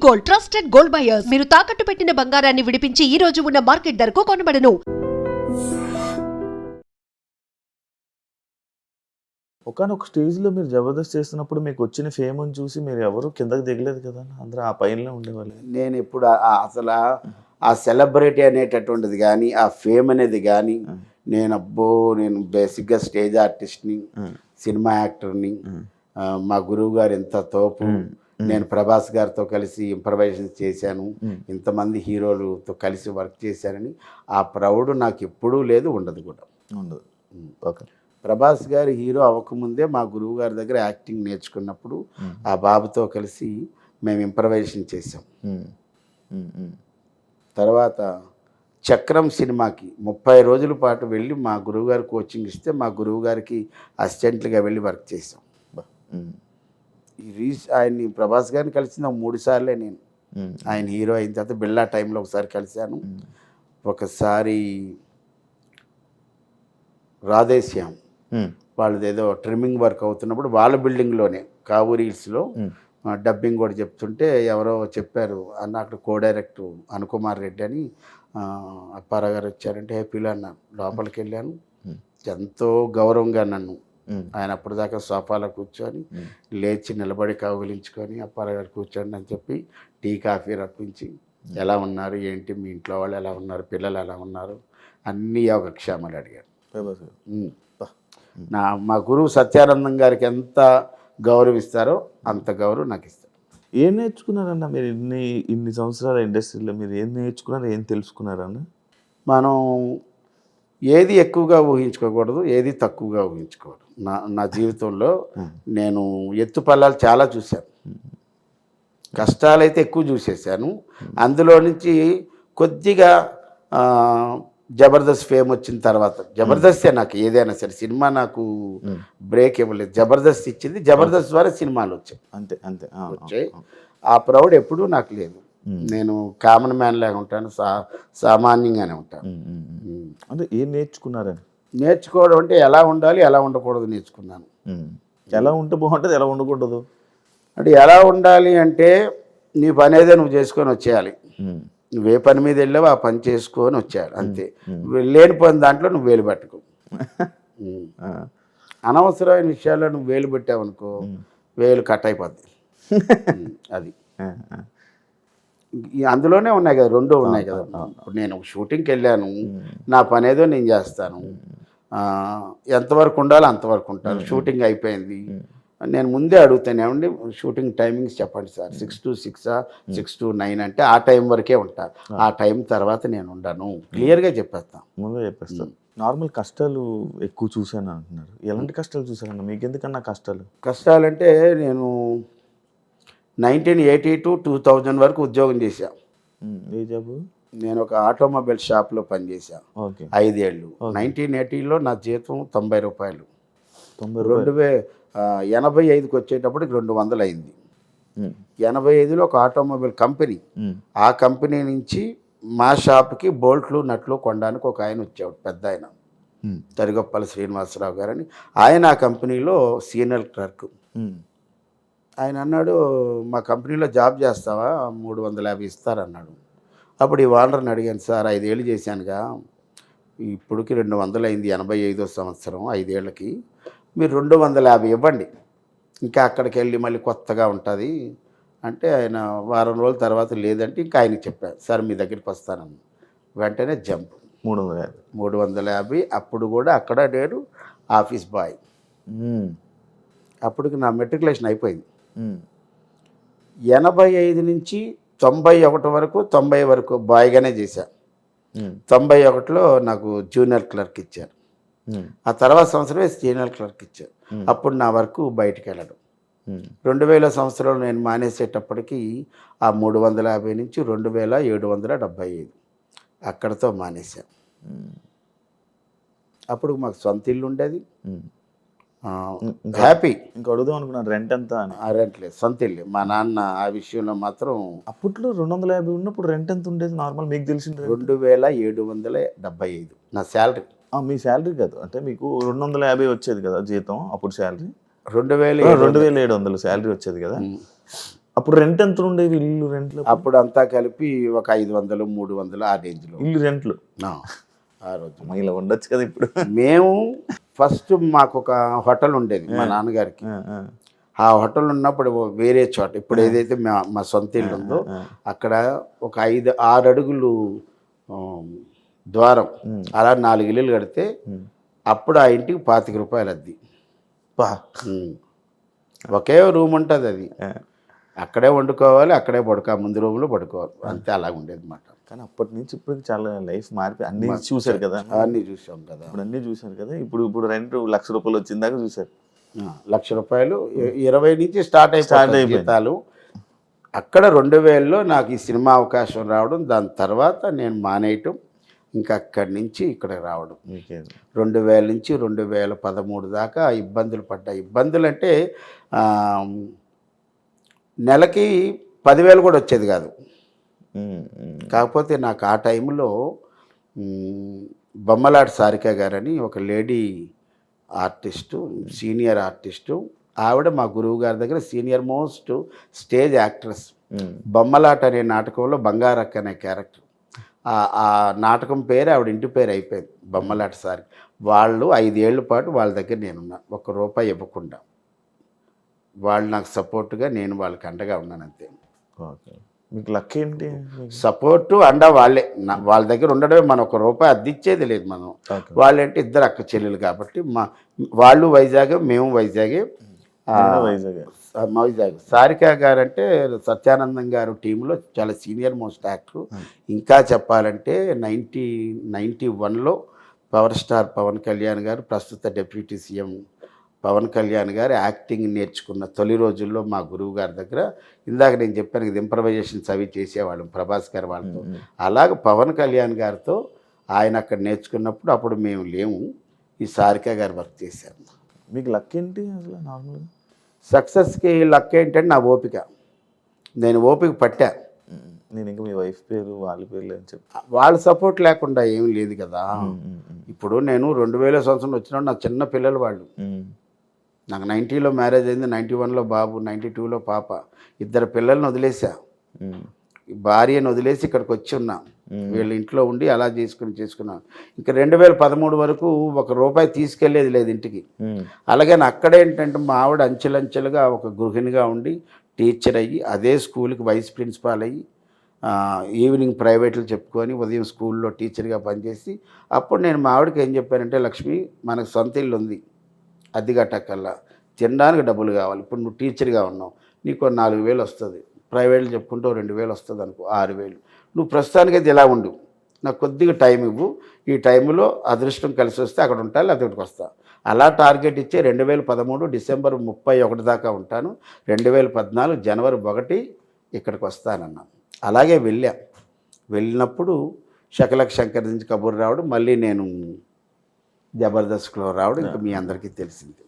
Gold, trusted gold buyers. మీరు తాకట్టు పెట్టిన బంగారాన్ని విడిపించి ఈ రోజు ఉన్న మార్కెట్ ధరకు కొనబడను. ఒకానొక స్టేజ్‌లో మీరు 'జబర్దస్త్' చేస్తున్నప్పుడు మీకు వచ్చిన ఫేమ్‌ని చూసి మీరు ఎవరు కిందకి దిగలేదు కదా! అందరూ ఆ పైననే ఉండేవాళ్ళు. నేనెప్పుడు అసల ఆ సెలబ్రిటీ అనేటటువంటిది గానీ, ఆ ఫేమ్ అనేది గానీ, నేను బేసిక్‌గా స్టేజ్ ఆర్టిస్ట్‌ని, సినిమా యాక్టర్‌ని. మా గురువుగారు ఇంత తోపు. నేను ప్రభాస్ గారితో కలిసి ఇంప్రవైజేషన్ చేశాను. ఇంతమంది హీరోలతో కలిసి వర్క్ చేశానని ఆ ప్రౌడ్ నాకెప్పుడూ లేదు, ఉండదు కూడా. ఉండదు. ఓకే. ప్రభాస్ గారు హీరో అవ్వకముందే మా గురువు గారి దగ్గర యాక్టింగ్ నేర్చుకున్నప్పుడు ఆ బాబుతో కలిసి మేము ఇంప్రవైజేషన్ చేసాం. తర్వాత చక్రం సినిమాకి 30 రోజుల పాటు వెళ్ళి మా గురువుగారు కోచింగ్ ఇస్తే మా గురువుగారికి అసిస్టెంట్లుగా వెళ్ళి వర్క్ చేసాం. ఆయన్ని ప్రభాస్ గారిని కలిసిన 3 సార్లే నేను. ఆయన హీరో అయిన తర్వాత బిళ్ళా టైంలో ఒకసారి కలిశాను, ఒకసారి రాధేశ్యామ్ వాళ్ళది ఏదో ట్రిమ్మింగ్ వర్క్ అవుతున్నప్పుడు వాళ్ళ బిల్డింగ్లోనే కావూరి హిల్స్లో డబ్బింగ్ కూడా చెప్తుంటే ఎవరో చెప్పారు అన్న, అక్కడ కో డైరెక్టర్ అనుకుమార్ రెడ్డి అని అప్పారావు గారు వచ్చారంటే హ్యాపీలో అన్నాను. లోపలికి వెళ్ళాను, ఎంతో గౌరవంగా నన్ను ఆయన అప్పటిదాకా సోఫాలో కూర్చొని లేచి నిలబడి కౌగిలించుకొని అప్పారావు గారు కూర్చోండి అని చెప్పి టీ కాఫీ రప్పించి ఎలా ఉన్నారు ఏంటి, మీ ఇంట్లో వాళ్ళు ఎలా ఉన్నారు, పిల్లలు ఎలా ఉన్నారు, అన్నీ యోగక్షేమాలు అడిగారు. మా గురువు సత్యానందం గారికి ఎంత గౌరవిస్తారో అంత గౌరవం నాకు ఇస్తారు. ఏం నేర్చుకున్నారన్న మీరు ఇన్ని సంవత్సరాల ఇండస్ట్రీలో? మీరు ఏం నేర్చుకున్నారు, ఏం తెలుసుకున్నారన్న? మనం ఏది ఎక్కువగా ఊహించుకోకూడదు, ఏది తక్కువగా ఊహించుకోకూడదు. నా జీవితంలో నేను ఎత్తుపల్లాలు చాలా చూశాను, కష్టాలైతే ఎక్కువ చూసేసాను. అందులో నుంచి కొద్దిగా జబర్దస్త్ ఫేమ్ వచ్చిన తర్వాత, జబర్దస్తే నాకు ఏదైనా సరే, సినిమా నాకు బ్రేక్ ఇవ్వలేదు, జబర్దస్త్ ఇచ్చింది. జబర్దస్త్ ద్వారా సినిమాలు వచ్చాయి, అంతే అంతే వచ్చాయి. ఆ ప్రౌడ్ ఎప్పుడూ నాకు లేదు. నేను కామన్ మ్యాన్ లాగా ఉంటాను, సామాన్యంగానే ఉంటాను. అంటే ఏం నేర్చుకున్నారని? నేర్చుకోవడం అంటే ఎలా ఉండాలి, ఎలా ఉండకూడదు నేర్చుకున్నాను. ఎలా ఉంటే బాగుంటుంది, ఎలా ఉండకూడదు అంటే ఎలా ఉండాలి అంటే నీ పని ఏదో నువ్వు చేసుకొని వచ్చేయాలి. నువ్వే పని మీద వెళ్ళావు ఆ పని చేసుకొని వచ్చాడు అంతే. లేని పని దాంట్లో నువ్వు వేలు పట్టుకో. అనవసరమైన విషయాల్లో నువ్వు వేలు పెట్టావనుకో వేలు కట్ అయిపోద్ది. అది అందులోనే ఉన్నాయి కదా, రెండు ఉన్నాయి కదా. ఇప్పుడు నేను షూటింగ్కి వెళ్ళాను, నా పని ఏదో నేను చేస్తాను, ఎంతవరకు ఉండాలో అంతవరకు ఉంటాను. షూటింగ్ అయిపోయింది, నేను ముందే అడుగుతాను, ఏమండి షూటింగ్ టైమింగ్స్ చెప్పండి సార్, 6 to 6, 6 to 9 అంటే ఆ టైం వరకే ఉంటాను, ఆ టైం తర్వాత నేను ఉండను, క్లియర్గా చెప్పేస్తాను. ముందే చెప్పేస్తాను. నార్మల్ కష్టాలు ఎక్కువ చూశాను అంటున్నారు, ఎలాంటి కష్టాలు చూశారన్న? మీకు ఎందుకన్నా కష్టాలంటే నేను 1980 to 2000 వరకు ఉద్యోగం చేశాను. ఏ జాబు? నేను ఒక ఆటోమొబైల్ షాప్లో పనిచేశాను 5 ఏళ్ళు. 1980లో నా జీతం 90 రూపాయలు. 85కి వచ్చేటప్పటికి 200 అయింది. 85లో ఒక ఆటోమొబైల్ కంపెనీ, ఆ కంపెనీ నుంచి మా షాప్కి బోల్ట్లు నట్లు కొనడానికి ఒక ఆయన వచ్చాడు, పెద్ద ఆయన, తరిగొప్పల శ్రీనివాసరావు గారని. ఆయన ఆ కంపెనీలో సీనియర్ క్లర్క్. ఆయన అన్నాడు, మా కంపెనీలో జాబ్ చేస్తావా, 350 ఇస్తారన్నాడు. అప్పుడు ఈ ఓనర్ని అడిగాను, సార్ 5 ఏళ్ళు చేశానుగా, ఇప్పటికి 200 అయింది, 85వ సంవత్సరం, 5 ఏళ్ళకి మీరు 250 ఇవ్వండి, ఇంకా అక్కడికి వెళ్ళి మళ్ళీ కొత్తగా ఉంటుంది అంటే, ఆయన వారం రోజుల తర్వాత లేదంటే ఇంకా ఆయనకి చెప్పాను, సార్ మీ దగ్గరికి వస్తానని. వెంటనే జంప్ 350. అప్పుడు కూడా అక్కడ నేను ఆఫీస్ బాయ్. అప్పటికి నా మెట్రికులేషన్ అయిపోయింది. 85 నుంచి 91 వరకు, 90 వరకు బాయ్గానే చేశాను. 91లో నాకు జూనియర్ క్లర్క్ ఇచ్చారు. ఆ తర్వాత సంవత్సరమే సీనియర్ క్లర్క్ ఇచ్చారు. అప్పుడు నా వరకు బయటికి వెళ్ళడం. 2000 సంవత్సరంలో నేను మానేసేటప్పటికి ఆ 350 నుంచి 2775 అక్కడితో మానేశాను. అప్పుడు మాకు సొంత ఇల్లు ఉండేది, హ్యాపీ. ఇంకా అడుగుదాం అనుకున్నాను, రెంట్ ఎంత అని. రెంట్ లేదు, సొంత ఇల్లు. మా నాన్న ఆ విషయంలో మాత్రం. అప్పట్లో 250 ఉన్నప్పుడు రెంట్ ఎంత ఉండేది నార్మల్ మీకు తెలిసింది? 2775 నా శాలరీ. మీ శాలరీ కాదు, అంటే మీకు 250 వచ్చేది కదా జీతం, అప్పుడు శాలరీ 2700 శాలరీ వచ్చేది కదా. అప్పుడు రెంట్ ఎంత ఉండేది ఇల్లు రెంట్లు? అప్పుడు అంతా కలిపి ఒక 500, 300 ఆ రేంజ్లో ఇల్లు రెంట్లు ఆ రోజు. ఇలా ఉండొచ్చు కదా ఇప్పుడు. మేము ఫస్ట్ మాకు ఒక హోటల్ ఉండేది మా నాన్నగారికి. ఆ హోటల్ ఉన్నప్పుడు వేరే చోట, ఇప్పుడు ఏదైతే మా సొంత ఇల్లు ఉందో అక్కడ ఒక 5-6 అడుగులు ద్వారం, అలా 4 ఇల్లులు కడితే అప్పుడు ఆ ఇంటికి 25 రూపాయలు అద్దె. ఒకే రూమ్ ఉంటుంది, అది అక్కడే వండుకోవాలి, అక్కడే ముందు రూమ్లో పడుకోవాలి, అంతే. అలాగ ఉండేది అన్నమాట. కానీ అప్పటి నుంచి ఇప్పుడు చాలా లైఫ్ మారిపోయి అన్ని చూసారు కదా. అన్నీ చూసాం కదా, ఇప్పుడు అన్నీ చూసారు కదా. ఇప్పుడు రెంట్ ₹1,00,000 వచ్చిందాక చూసారు. ₹1,00,000 20 నుంచి స్టార్ట్ అయిపోయింది జీతాలు. అక్కడ 2000లో నాకు ఈ సినిమా అవకాశం రావడం, దాని తర్వాత నేను మానేయటం, ఇంకా అక్కడి నుంచి ఇక్కడ రావడం. 2000 నుంచి 2013 దాకా ఇబ్బందులు పడ్డా. ఇబ్బందులు అంటే నెలకి 10,000 కూడా వచ్చేది కాదు. కాకపోతే నాకు ఆ టైంలో బొమ్మలాటి సారిక గారని ఒక లేడీ ఆర్టిస్టు, సీనియర్ ఆర్టిస్టు, ఆవిడ మా గురువు గారి దగ్గర సీనియర్ మోస్ట్ స్టేజ్ యాక్ట్రెస్. బొమ్మలాట అనే నాటకంలో బంగారక్క అనే క్యారెక్టర్, ఆ నాటకం పేరు ఆవిడ ఇంటి పేరు అయిపోయింది, బొమ్మలాట సారి. వాళ్ళు 5 ఏళ్ల పాటు వాళ్ళ దగ్గర నేనున్నా, ₹1 ఇవ్వకుండా. వాళ్ళు నాకు సపోర్ట్గా, నేను వాళ్ళకి అండగా ఉన్నాను, అంతే. మీకు లక్ ఏంటి? సపోర్టు అండ వాళ్ళే. వాళ్ళ దగ్గర ఉండడమే. మనం ₹1 అద్దిచ్చేది లేదు మనం. వాళ్ళంటే ఇద్దరు అక్క చెల్లెలు కాబట్టి వాళ్ళు వైజాగ్, మేము వైజాగే. వైజాగ్ సారిక గారు అంటే సత్యానందం గారు టీంలో చాలా సీనియర్ మోస్ట్ యాక్టర్. ఇంకా చెప్పాలంటే 1991లో పవర్ స్టార్ పవన్ కళ్యాణ్ గారు, ప్రస్తుత డిప్యూటీ సీఎం పవన్ కళ్యాణ్ గారు యాక్టింగ్ నేర్చుకున్న తొలి రోజుల్లో మా గురువు గారి దగ్గర, ఇందాక నేను చెప్పాను ఇది ఇంప్రవైజేషన్స్ అవి చేసేవాళ్ళం ప్రభాస్ గారు వాళ్ళతో. అలాగ పవన్ కళ్యాణ్ గారితో ఆయన అక్కడ నేర్చుకున్నప్పుడు అప్పుడు మేము లేము, ఈ సారిక గారు వర్క్ చేశారు. మీకు లక్ ఏంటి అసలు? నార్మల్గా సక్సెస్కి లక్ ఏంటంటే నా ఓపిక. నేను ఓపిక పట్టా. నేను ఇంకా మీ వైఫ్ పేరు వాళ్ళ పేర్లు అని చెప్పి వాళ్ళ సపోర్ట్ లేకుండా ఏం లేదు కదా. ఇప్పుడు నేను 2000 సంవత్సరం వచ్చినప్పుడు నా చిన్న పిల్లలు వాళ్ళు. నాకు 90లో మ్యారేజ్ అయింది, 91లో బాబు, 92లో పాప. 2 పిల్లల్ని వదిలేసా, భార్యను వదిలేసి ఇక్కడికి వచ్చి ఉన్నా. వీళ్ళ ఇంట్లో ఉండి అలా చేసుకున్నాను. ఇంకా 2013 వరకు ₹1 తీసుకెళ్లేది లేదు ఇంటికి. అలాగే అక్కడేంటంటే మా ఆవిడ అంచెలంచెలుగా ఒక గృహిణిగా ఉండి టీచర్ అయ్యి, అదే స్కూల్కి వైస్ ప్రిన్సిపాల్ అయ్యి, ఈవినింగ్ ప్రైవేట్లు చెప్పుకొని ఉదయం స్కూల్లో టీచర్గా పనిచేసి, అప్పుడు నేను మా ఆవిడకి ఏం చెప్పానంటే, లక్ష్మి మనకు సొంత ఇల్లు ఉంది, అద్దె కట్టక్కల్లా, తినడానికి డబ్బులు కావాలి. ఇప్పుడు నువ్వు టీచర్గా ఉన్నావు, నీకు 4,000 వస్తుంది, ప్రైవేట్లు చెప్పుకుంటూ 2,000 వస్తుంది అనుకో, 6,000. నువ్వు ప్రస్తుతానికైతే ఇలా ఉండు, నాకు కొద్దిగా టైం ఇవ్వు, ఈ టైంలో అదృష్టం కలిసి వస్తే అక్కడ ఉంటాను, లేకపోతే ఇక్కడికి వస్తా. అలా టార్గెట్ ఇచ్చే 2013 డిసెంబర్ 31 దాకా ఉంటాను, 2014 జనవరి 1 ఇక్కడికి వస్తానన్నాను. అలాగే వెళ్ళినప్పుడు శకలక్ శంకర్ నుంచి కబూర్ రావడం, మళ్ళీ నేను జబర్దస్త్లో రావడం ఇంకా మీ అందరికీ తెలిసింది.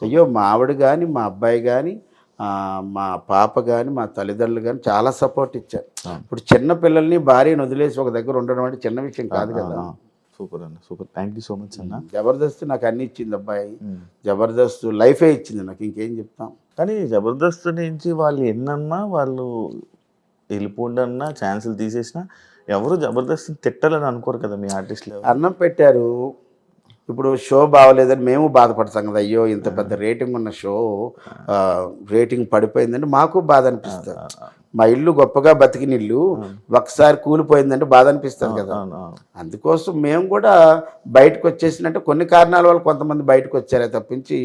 అయ్యో మా ఆవిడ కానీ, మా అబ్బాయి కానీ, మా పాప కానీ, మా తల్లిదండ్రులు కానీ చాలా సపోర్ట్ ఇచ్చారు. ఇప్పుడు చిన్న పిల్లల్ని భార్యను వదిలేసి ఒక దగ్గర ఉండడం అంటే చిన్న విషయం కాదు కదా. సూపర్ అన్న, super. Thank you so much అన్న. జబర్దస్త్ నాకు అన్ని ఇచ్చింది అబ్బాయి, జబర్దస్త్ లైఫే ఇచ్చింది నాకు, ఇంకేం చెప్తాం. కానీ జబర్దస్త్ నుంచి వాళ్ళు ఎన్నన్నా, వాళ్ళు వెళ్ళిపోండి అన్నా, ఛాన్సులు తీసేసినా ఎవరు జబర్దస్త్ తిట్టాలని అనుకోరు కదా మీ ఆర్టిస్టులు. అన్నం పెట్టారు, ఇప్పుడు షో బాగోలేదని మేము బాధపడతాం కదా. అయ్యో ఇంత పెద్ద రేటింగ్ ఉన్న షో రేటింగ్ పడిపోయిందంటే మాకు బాధ అనిపిస్తుంది. మా ఇల్లు గొప్పగా బతికిన ఇల్లు ఒకసారి కూలిపోయిందంటే బాధ అనిపిస్తుంది కదా. అందుకోసం మేము కూడా బయటకు వచ్చేసినట్టు కొన్ని కారణాల వల్ల కొంతమంది బయటకు వచ్చారే తప్పించి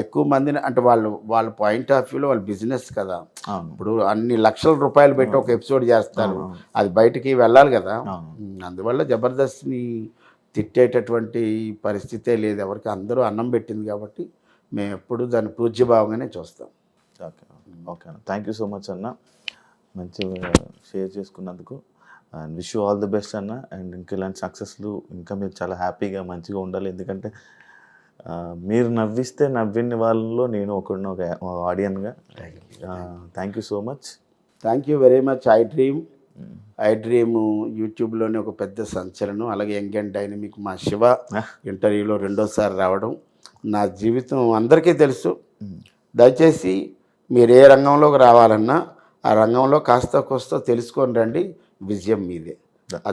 ఎక్కువ మందిని అంటే వాళ్ళ పాయింట్ ఆఫ్ వ్యూలో వాళ్ళ బిజినెస్ కదా. ఇప్పుడు అన్ని లక్షల రూపాయలు పెట్టి ఒక ఎపిసోడ్ చేస్తారు, అది బయటికి వెళ్ళాలి కదా. అందువల్ల జబర్దస్త్ని తిట్టేటటువంటి పరిస్థితే లేదు ఎవరికి, అందరూ అన్నం పెట్టింది కాబట్టి మేము ఎప్పుడు దాన్ని పూజ్యభావంగానే చూస్తాం. ఓకే ఓకే అన్న, థ్యాంక్ యూ సో మచ్ అన్న, మంచిగా షేర్ చేసుకున్నందుకు. And wish you all the best అన్న. అండ్ ఇంకా ఇలాంటి సక్సెస్లు ఇంకా మీరు చాలా హ్యాపీగా మంచిగా ఉండాలి. ఎందుకంటే మీరు నవ్విస్తే నవ్విన వాళ్ళలో నేను ఒక ఆడియన్గా. Thank you so much. Thank you very much. I dream యూట్యూబ్లోనే ఒక పెద్ద సంచలనం. అలాగే యంగ్ అండ్ డైనమిక్ మా శివ ఇంటర్వ్యూలో 2వ సారి రావడం నా జీవితం అందరికీ తెలుసు. దయచేసి మీరు ఏ రంగంలోకి రావాలన్నా ఆ రంగంలో కాస్త కోస్త తెలుసుకొని రండి, విజయం మీదే.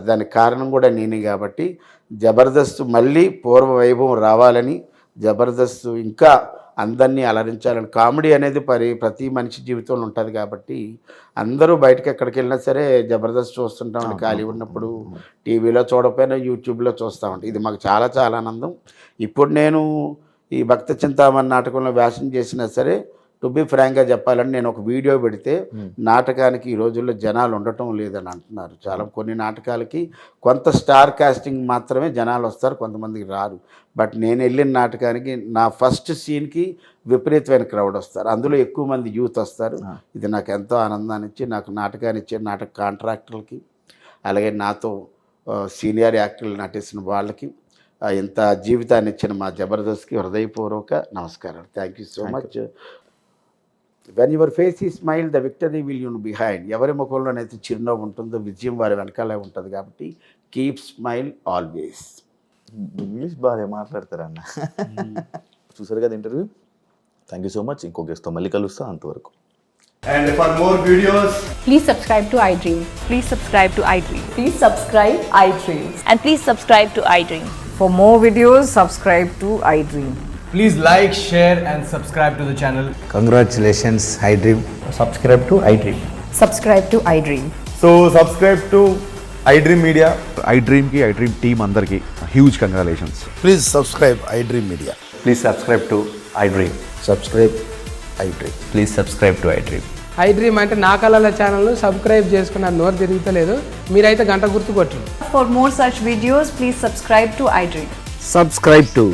దానికి కారణం కూడా నేనే కాబట్టి జబర్దస్త్ మళ్ళీ పూర్వ వైభవం రావాలని, జబర్దస్త్ ఇంకా అందరినీ అలరించాలని. కామెడీ అనేది ప్రతి మనిషి జీవితంలో ఉంటుంది కాబట్టి అందరూ బయటకు ఎక్కడికి వెళ్ళినా సరే జబర్దస్త్ చూస్తుంటామండి. ఖాళీ ఉన్నప్పుడు టీవీలో చూడకపోయినా యూట్యూబ్లో చూస్తామండి. ఇది మాకు చాలా చాలా ఆనందం. ఇప్పుడు నేను ఈ భక్త చింతామణి నాటకంలో వ్యాసం చేసినా సరే, టు బి ఫ్రాంక్గా చెప్పాలని నేను ఒక వీడియో పెడితే నాటకానికి ఈ రోజుల్లో జనాలు ఉండటం లేదని అంటున్నారు. చాలా కొన్ని నాటకాలకి కొంత స్టార్ కాస్టింగ్ మాత్రమే జనాలు వస్తారు, కొంతమందికి రారు. బట్ నేను వెళ్ళిన నాటకానికి నా ఫస్ట్ సీన్కి విపరీతమైన క్రౌడ్ వస్తారు, అందులో ఎక్కువ మంది యూత్ వస్తారు. ఇది నాకు ఎంతో ఆనందాన్ని ఇచ్చి, నాకు నాటకాన్ని ఇచ్చే నాటక కాంట్రాక్టర్లకి, అలాగే నాతో సీనియర్ యాక్టర్లు నటించిన వాళ్ళకి, ఇంత జీవితాన్ని ఇచ్చిన మా జబర్దస్త్కి హృదయపూర్వక నమస్కారాలు. Thank you so much. When your face ఈ smile the victory will you behind. ఎవరి ముఖంలోనైతే చిరునవ్వు ఉంటుందో విజయం వారి వెనకాలే ఉంటుంది. కాబట్టి కీప్ స్మైల్ ఆల్వేస్. ఇంగ్లీష్ బాగా మాట్లాడతారన్న. చూసారు కదా interview. Thank you so much. ఇంకో గెస్ట్తో మళ్ళీ కలుస్తా. అంతవరకు. And for more videos, Please subscribe to iDream. Please subscribe to iDream. Please subscribe iDream. And please subscribe to iDream. For more videos, subscribe to iDream. please like, share and subscribe to the channel. Congratulations, iDream. Subscribe to iDream. Subscribe to iDream. So subscribe to iDream Media. iDream ki iDream team andarki huge congratulations. Please subscribe iDream Media. Please subscribe to iDream. Subscribe iDream. Please subscribe to iDream. iDream అంటే నా కళల ఛానల్ను subscribe చేసుకున్న నోరు తిరుగుతలేదు, మీరైతే గంట గుర్తు కొట్టండి. For more such videos, please subscribe to iDream. Subscribe to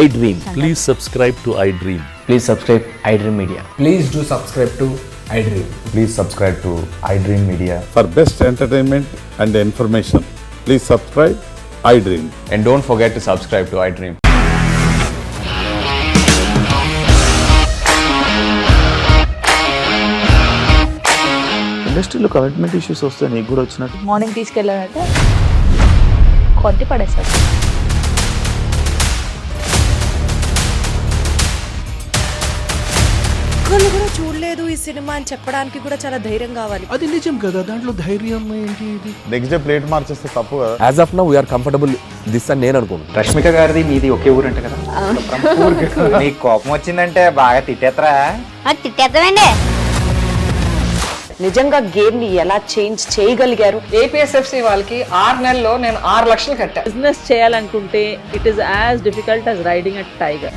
iDream. Please subscribe to iDream. Please subscribe iDream Media. Please do subscribe to iDream. Please subscribe to iDream Media. For best entertainment and information, please subscribe iDream. And don't forget to subscribe to iDream. ఇండస్ట్రీలో commitment issues వస్తే నీకు కూడా వచ్చినట్టు. Morning తీసుకెళ్ళారంటే కొట్టి పడేస్తారు. ఒక్కళ్ళు కూడా చూడలేదు ఈ సినిమా అని చెప్పడానికి కూడా చాలా ధైర్యం కావాలి. అది నిజం కదా, దాంట్లో ధైర్యం ఏంటి? ఇది నెక్స్ట్ డే ప్లేట్ మార్చేస్తే తప్పు కదా. As of now, we are comfortable this అని నేను అనుకుంటున్నాను. రష్మిక గారిది మీది ఒకే ఊరంట కదా. నీకు కోపం వచ్చిందంటే బాగా తిట్టేత్తరా? తిట్టేద్దామండి. నిజంగా గేమ్ ని ఎలా చేంజ్ చేయగలిగారు? ఏపీఎస్ఎఫ్సి వాళ్ళకి 6 నెలల్లో నేను 6 లక్షలు కట్టా. బిజినెస్ చేయాలనుకుంటే it is as difficult as riding a tiger.